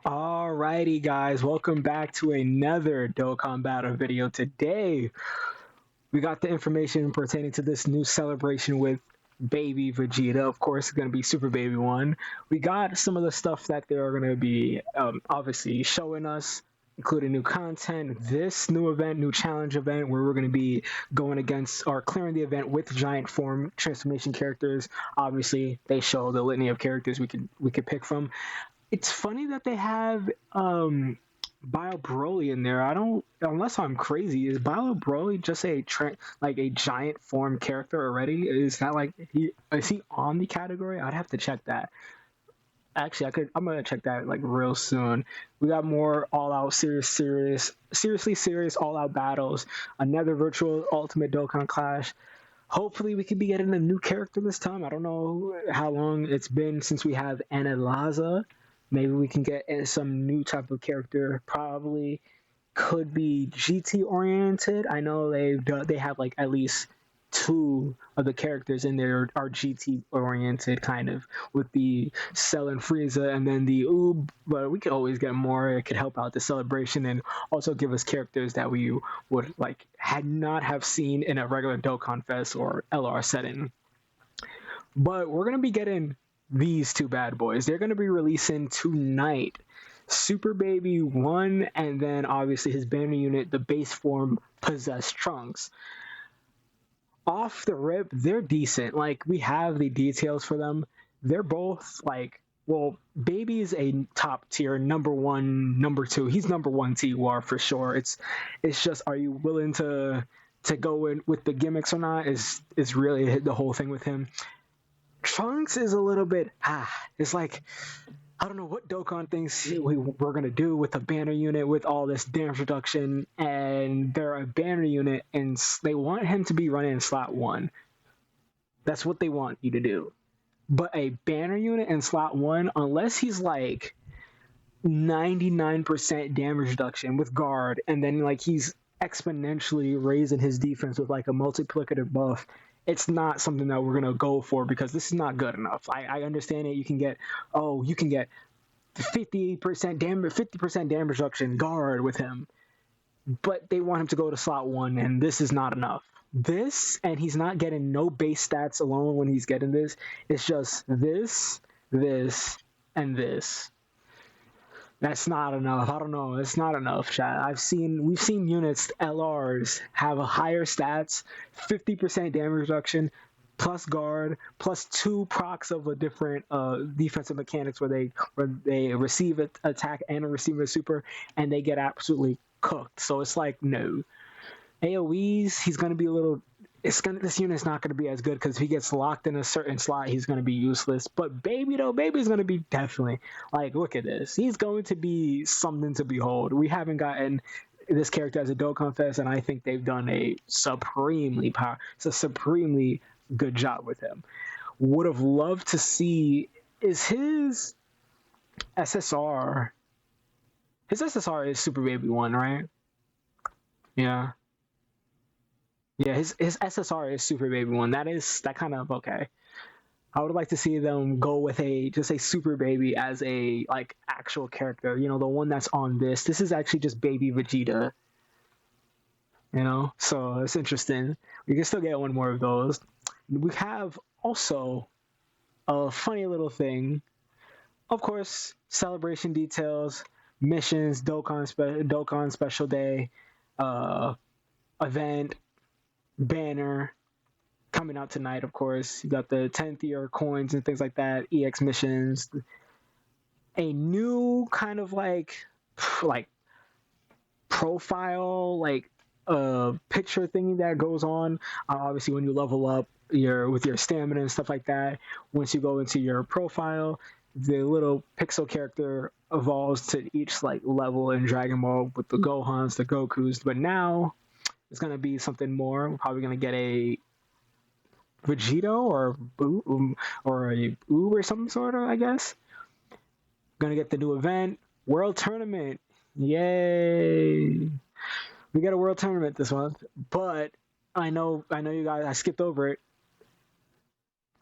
Alrighty guys, welcome back to another Dokkan Battle video. Today, we got the information pertaining to this new celebration with Baby Vegeta. Of course, it's going to be Super Baby 1. We got some of the stuff that they're going to be obviously showing us, including new content, this new event, new challenge event, where we're going to be going against or clearing the event with giant form transformation characters. Obviously, they show the litany of characters we could pick from. It's funny that they have Bio Broly in there. I don't, unless I'm crazy. Is Bio Broly just like a giant form character already? Is that like is he on the category? I'd have to check that. Actually, I'm gonna check that like real soon. We got more all out seriously serious all out battles. Another virtual Ultimate Dokkan Clash. Hopefully, we could be getting a new character this time. I don't know how long it's been since we have Analaza. Maybe we can get some new type of character. Probably could be GT oriented. I know they have like at least two of the characters in there are GT oriented, kind of with the Cell and Frieza, and then the Oob. But we could always get more. It could help out the celebration and also give us characters that we would like had not have seen in a regular Dokkan Fest or LR setting. But we're gonna be getting these two bad boys. They're gonna be releasing tonight. Super Baby 1, and then obviously his banner unit, the base form Possessed Trunks. Off the rip, they're decent. Like, we have the details for them. They're both like, well, Baby's a top tier, number one, number two. He's number one TUR for sure. It's just, are you willing to go in with the gimmicks or not? Is really the whole thing with him. Trunks is a little bit it's like I don't know what Dokkan thinks we're gonna do with a banner unit with all this damage reduction, and they're a banner unit, and they want him to be running in slot one. That's what they want you to do. But a banner unit in slot one, unless he's like 99% damage reduction with guard, and then like he's exponentially raising his defense with like a multiplicative buff, it's not something that we're gonna go for because this is not good enough. I understand it. You can get 50% damage, 50% damage reduction guard with him, but they want him to go to slot one, and this is not enough. This, and he's not getting no base stats alone when he's getting this. It's just this, and this. That's not enough. I don't know. It's not enough, chat. We've seen units LRs have a higher stats, 50% damage reduction, plus guard, plus two procs of a different defensive mechanics where they receive an attack and receive a super, and they get absolutely cooked. So it's like no. AOE's he's gonna be a little. This unit's not gonna be as good because if he gets locked in a certain slot, he's gonna be useless. But Baby's gonna be definitely like look at this. He's going to be something to behold. We haven't gotten this character as a Dokkan Fest, and I think they've done it's a supremely good job with him. Would have loved to see is his SSR. His SSR is Super Baby 1, right? Yeah. Yeah, his SSR is Super Baby 1. That kind of okay. I would like to see them go with a Super Baby as a like actual character. You know, the one that's on this. This is actually just Baby Vegeta. You know, so it's interesting. We can still get one more of those. We have also a funny little thing. Of course, celebration details, missions, Dokkan special day, uh, event, banner coming out tonight. Of course, you got the 10th year coins and things like that, EX missions, a new kind of like profile picture thingy that goes on. Obviously, when you level up with your stamina and stuff like that, once you go into your profile, the little pixel character evolves to each like level in Dragon Ball with the Gohans, the Gokus. But now it's gonna be something more. We're probably gonna get a Vegito or a Oob or some sort of, I guess. Gonna get the new event, World Tournament. Yay! We got a World Tournament this month, but I know you guys. I skipped over it.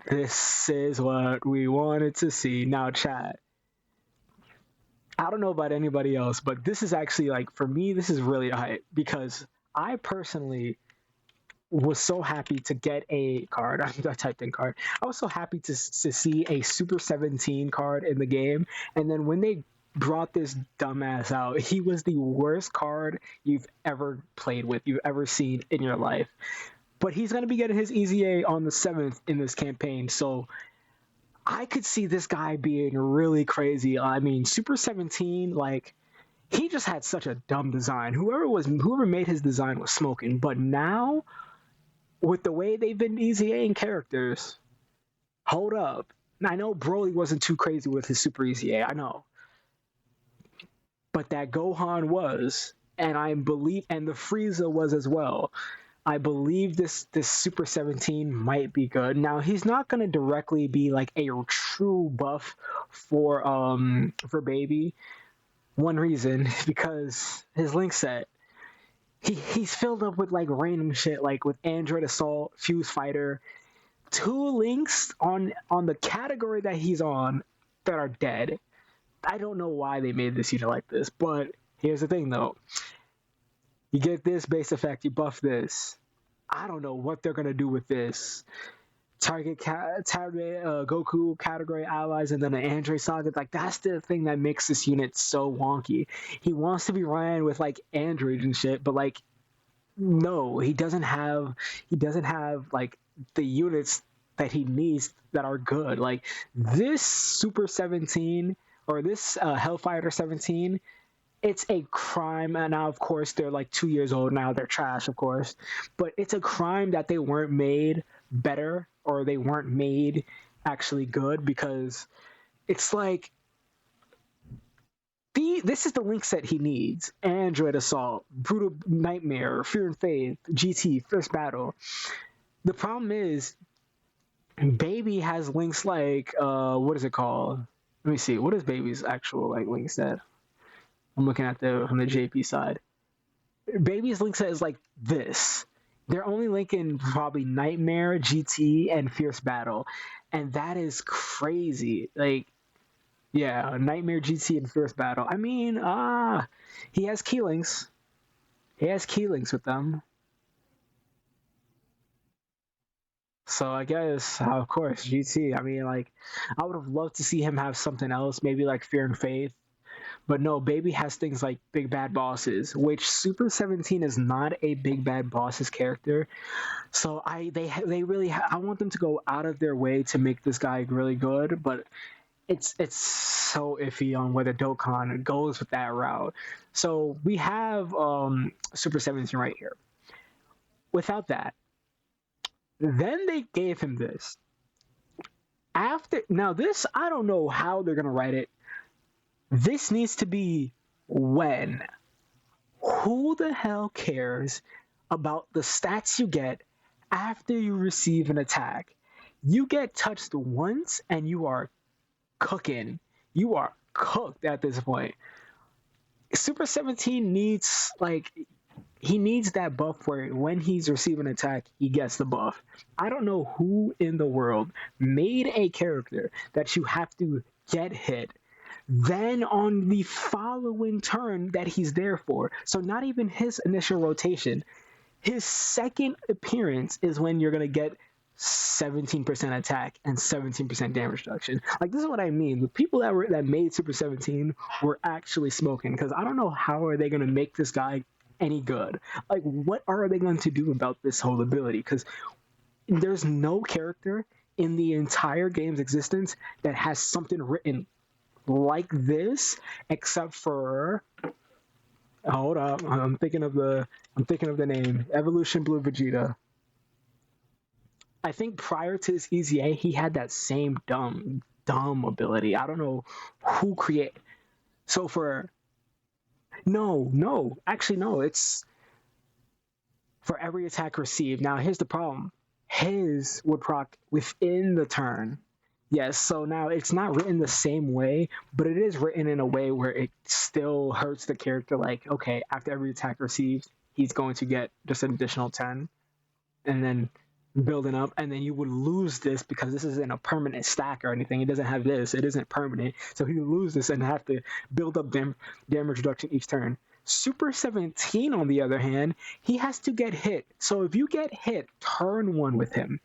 This is what we wanted to see. Now, chat. I don't know about anybody else, but this is actually like for me, this is really hype because I personally was so happy to get a card. I typed in card. I was so happy to see a Super 17 card in the game, and then when they brought this dumbass out, he was the worst card you've ever played with, you've ever seen in your life. But he's gonna be getting his EZA on the 7th in this campaign, so I could see this guy being really crazy. I mean, Super 17, like he just had such a dumb design. Whoever made his design was smoking. But now, with the way they've been EZAing characters, hold up. I know Broly wasn't too crazy with his Super EZA, I know. But that Gohan was, and I believe, and the Frieza was as well. I believe this Super 17 might be good. Now he's not gonna directly be like a true buff for Baby. One reason because his link set he's filled up with like random shit like with Android Assault, Fuse Fighter, two links on the category that he's on that are dead. I don't know why they made this unit like this, but here's the thing though. You get this base effect, you buff this. I don't know what they're gonna do with this. Target Goku category allies and then an Android Saga. Like that's the thing that makes this unit so wonky. He wants to be ran with like Android and shit, but like no, he doesn't have like the units that he needs that are good. Like this Super 17 or this Hellfighter 17, it's a crime. And now, of course, they're like 2 years old now. They're trash, of course. But it's a crime that they weren't made better or they weren't made actually good because it's like this is the link set he needs. Android Assault, Brutal Nightmare, Fear and Faith, GT, First Battle. The problem is Baby has links like what is it called? Let me see. What is Baby's actual like link set? I'm looking at from the JP side. Baby's link set is like this. They're only linking probably Nightmare, GT, and Fierce Battle, and that is crazy. Like, yeah, Nightmare, GT, and Fierce Battle. I mean, he has key links. He has key links with them. So I guess, of course, GT. I mean, like, I would have loved to see him have something else, maybe like Fear and Faith. But no, Baby has things like Big Bad Bosses, which Super 17 is not a Big Bad Bosses character. So they really I want them to go out of their way to make this guy really good, but it's so iffy on whether Dokkan goes with that route. So we have Super 17 right here. Without that, then they gave him this. After now this I don't know how they're gonna write it. This needs to be when. Who the hell cares about the stats you get after you receive an attack? You get touched once and you are cooking. You are cooked at this point. Super 17 needs he needs that buff where when he's receiving an attack, he gets the buff. I don't know who in the world made a character that you have to get hit then on the following turn that he's there for. So not even his initial rotation. His second appearance is when you're going to get 17% attack and 17% damage reduction. Like, this is what I mean. The people that made Super 17 were actually smoking, because I don't know how are they going to make this guy any good. Like, what are they going to do about this whole ability? Because there's no character in the entire game's existence that has something written like this, except for hold up, I'm thinking of the name Evolution Blue Vegeta. I think prior to his EZA, he had that same dumb ability. I don't know who create. So for actually no, it's for every attack received. Now here's the problem: his would proc within the turn. Yes, so now it's not written the same way, but it is written in a way where it still hurts the character. Like, okay, after every attack received, he's going to get just an additional 10. And then building up, and then you would lose this because this isn't a permanent stack or anything. It doesn't have this. It isn't permanent. So he would lose this and have to build up damage reduction each turn. Super 17, on the other hand, he has to get hit. So if you get hit turn 1 with him,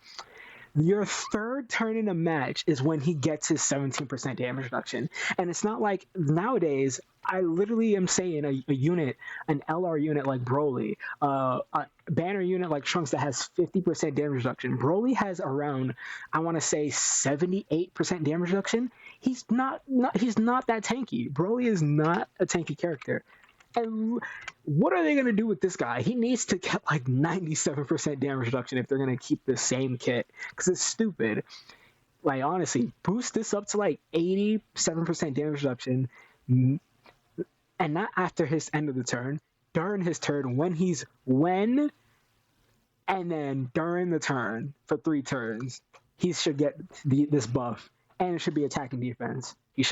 your third turn in a match is when he gets his 17% damage reduction. And it's not like nowadays, I literally am saying a unit, an LR unit like Broly, a banner unit like Trunks that has 50% damage reduction. Broly has around, I want to say, 78% damage reduction. He's not that tanky. Broly is not a tanky character. And what are they going to do with this guy? He needs to get like 97% damage reduction if they're going to keep the same kit, because it's stupid. Like, honestly, boost this up to like 87% damage reduction, and not after his end of the turn, during his turn, and then during the turn for 3 turns, he should get this buff, and it should be attack and defense. He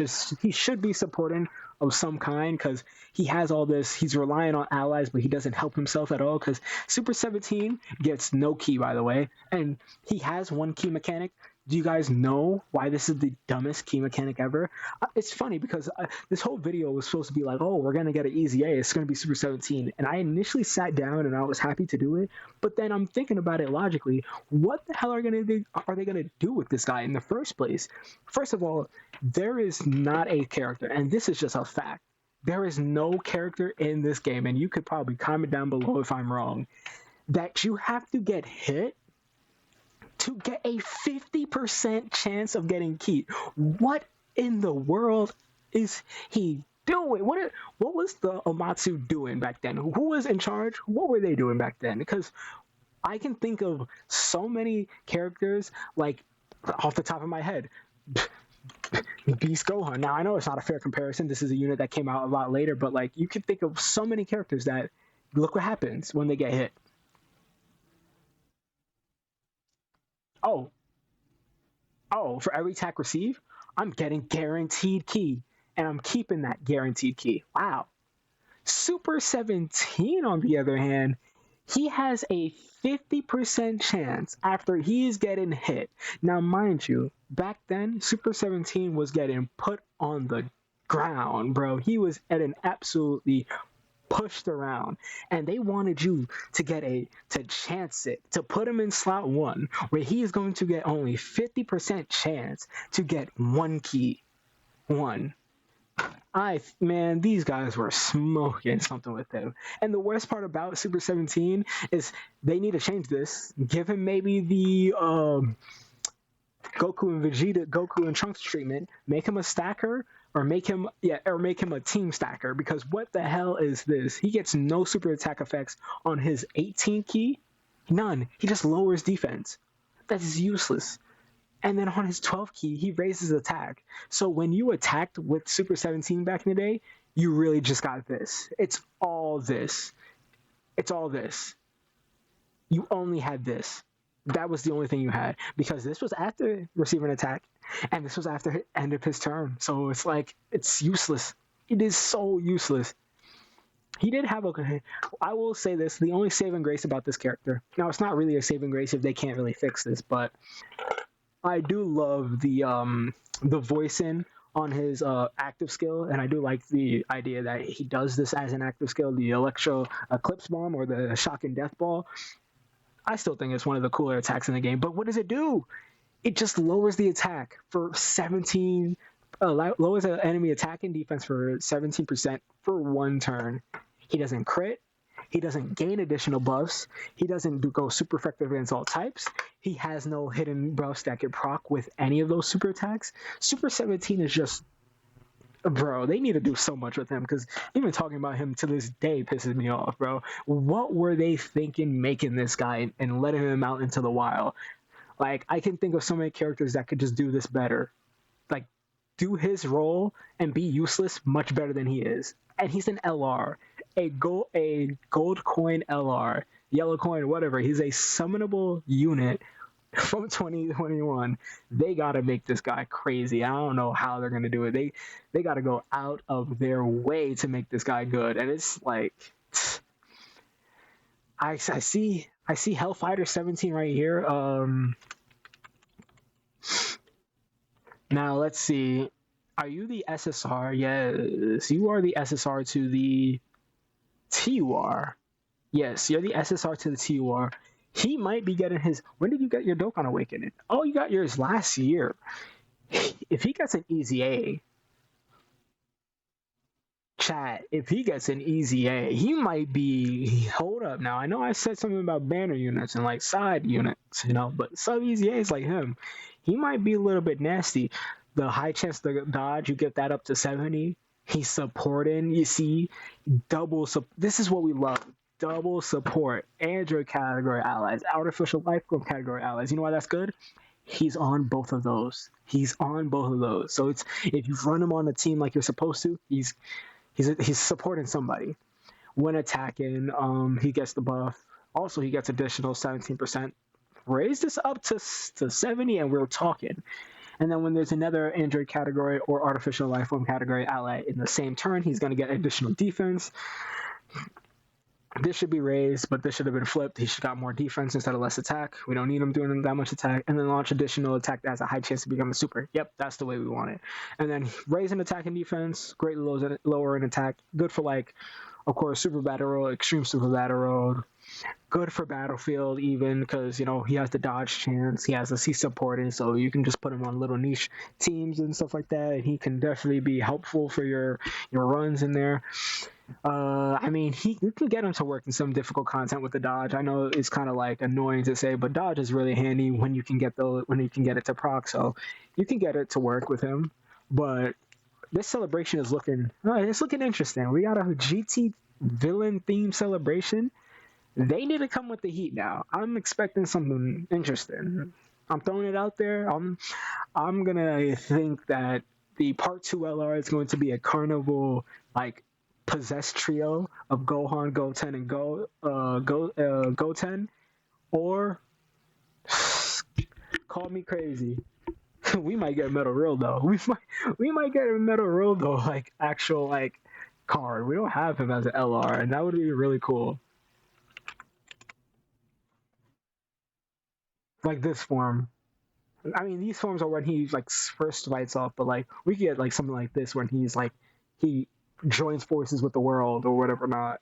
should be supporting of some kind, because he has all this. He's relying on allies, but he doesn't help himself at all, because Super 17 gets no key, by the way, and he has 1 key mechanic. Do you guys know why this is the dumbest key mechanic ever? It's funny because this whole video was supposed to be like, oh, we're going to get an EZA. It's going to be Super 17. And I initially sat down and I was happy to do it. But then I'm thinking about it logically. What the hell are they going to do with this guy in the first place? First of all, there is not a character, and this is just a fact. There is no character in this game, and you could probably comment down below if I'm wrong, that you have to get hit to get a 50% chance of getting key. What in the world is he doing? What was the Amatsu doing back then? Who was in charge? What were they doing back then? Because I can think of so many characters, like, off the top of my head. Beast Gohan. Now, I know it's not a fair comparison. This is a unit that came out a lot later, but like, you can think of so many characters that look what happens when they get hit. Oh, for every attack received, I'm getting guaranteed key, and I'm keeping that guaranteed key. Wow. Super 17, on the other hand, he has a 50% chance after he's getting hit. Now, mind you, back then, Super 17 was getting put on the ground, bro. He was at an absolutely pushed around, and they wanted you to chance it, to put him in slot 1, where he is going to get only 50% chance to get 1 key. 1. Man, these guys were smoking something with him. And the worst part about Super 17 is they need to change this. Give him maybe the Goku and Trunks treatment. Make him a stacker, or make him a team stacker. Because what the hell is this? He gets no super attack effects on his 18 key. None. He just lowers defense. That is useless. And then on his 12 key, he raises attack. So when you attacked with Super 17 back in the day, you really just got this. It's all this. It's all this. You only had this. That was the only thing you had, because this was after receiving attack, and this was after the end of his turn. So it's like, it's useless. It is so useless. He did have I will say this, the only saving grace about this character. Now, it's not really a saving grace if they can't really fix this, but I do love the voicing on his active skill, and I do like the idea that he does this as an active skill, the Electro Eclipse Bomb or the Shocking Death Ball. I still think it's one of the cooler attacks in the game, but what does it do? It just lowers the attack for 17, lowers the enemy attack and defense for 17% for 1 turn. He doesn't crit. He doesn't gain additional buffs. He doesn't go super effective against all types. He has no hidden buffs that can proc with any of those super attacks. Super 17 is just, bro, they need to do so much with him, because even talking about him to this day pisses me off, bro. What were they thinking making this guy and letting him out into the wild? Like, I can think of so many characters that could just do this better. Like, do his role and be useless much better than he is. And he's an LR, a gold coin LR, yellow coin, whatever. He's a summonable unit from 2021. They gotta make this guy crazy. I don't know how they're gonna do it. They gotta go out of their way to make this guy good. And it's like, I I see Hellfighter 17 right here. Now let's see. Are you the SSR? Yes, you are the SSR to the TUR. Yes, you're the SSR to the TUR. He might be getting his. When did you get your Dokkan Awakening? Oh, you got yours last year. If he gets an EZA, chat, if he gets an EZA, he might be. Hold up now. I know I said something about banner units and like side units, you know, but sub EZAs like him, he might be a little bit nasty. The high chance to dodge, you get that up to 70. He's supporting, you see, this is what we love. Double support, Android category allies, artificial life form category allies. You know why that's good? He's on both of those. He's on both of those. So it's if you run him on a team like you're supposed to, he's supporting somebody. When attacking, he gets the buff. Also, he gets additional 17%. Raise this up to 70, and we're talking. And then when there's another Android category or artificial life form category ally in the same turn, he's going to get additional defense. This should be raised, but this should have been flipped. He should have got more defense instead of less attack. We don't need him doing that much attack. And then launch additional attack that has a high chance to become a super. Yep, that's the way we want it. And then raise an attack and defense, greatly lower in attack. Good for, like, of course, super battle road, extreme super battle road. Good for battlefield even because, you know, he has the dodge chance. He has a C supporting, so you can just put him on little niche teams and stuff like that. And he can definitely be helpful for your runs in there. I mean, you can get him to work in some difficult content with the dodge. I know it's kind of like annoying to say, but dodge is really handy when you can get it to proc. So you can get it to work with him. But this celebration is looking interesting. We got a GT villain theme celebration. They need to come with the heat now. I'm expecting something interesting. I'm throwing it out there. I'm gonna think that the Part 2 LR is going to be a carnival like possessed trio of Gohan, Goten, and Goten, or call me crazy. We might get a Metal Real though. We might get a Metal Real though, like actual like card. We don't have him as an LR, and that would be really cool. Like this form. I mean, these forms are when he like first fights off, but like we could get like something like this when he's like he joins forces with the world or whatever not.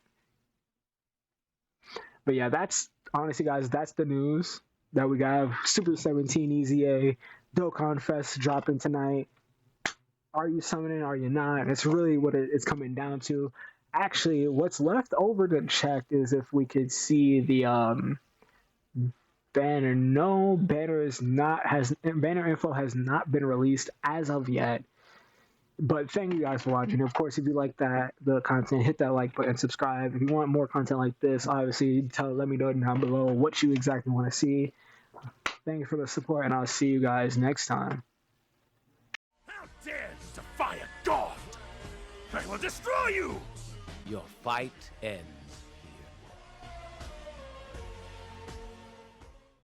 But yeah, that's honestly, guys, that's the news that we got. Super 17 EZA, Dokkan Fest dropping tonight. Are you summoning? Are you not? It's really what it's coming down to. Actually, what's left over to check is if we could see the banner. No, banner info has not been released as of yet. But thank you guys for watching. Of course, if you like the content, hit that like button, subscribe. If you want more content like this, obviously let me know down below what you exactly want to see. Thank you for the support, and I'll see you guys next time. How dare you defy a god! I will destroy you! Your fight ends.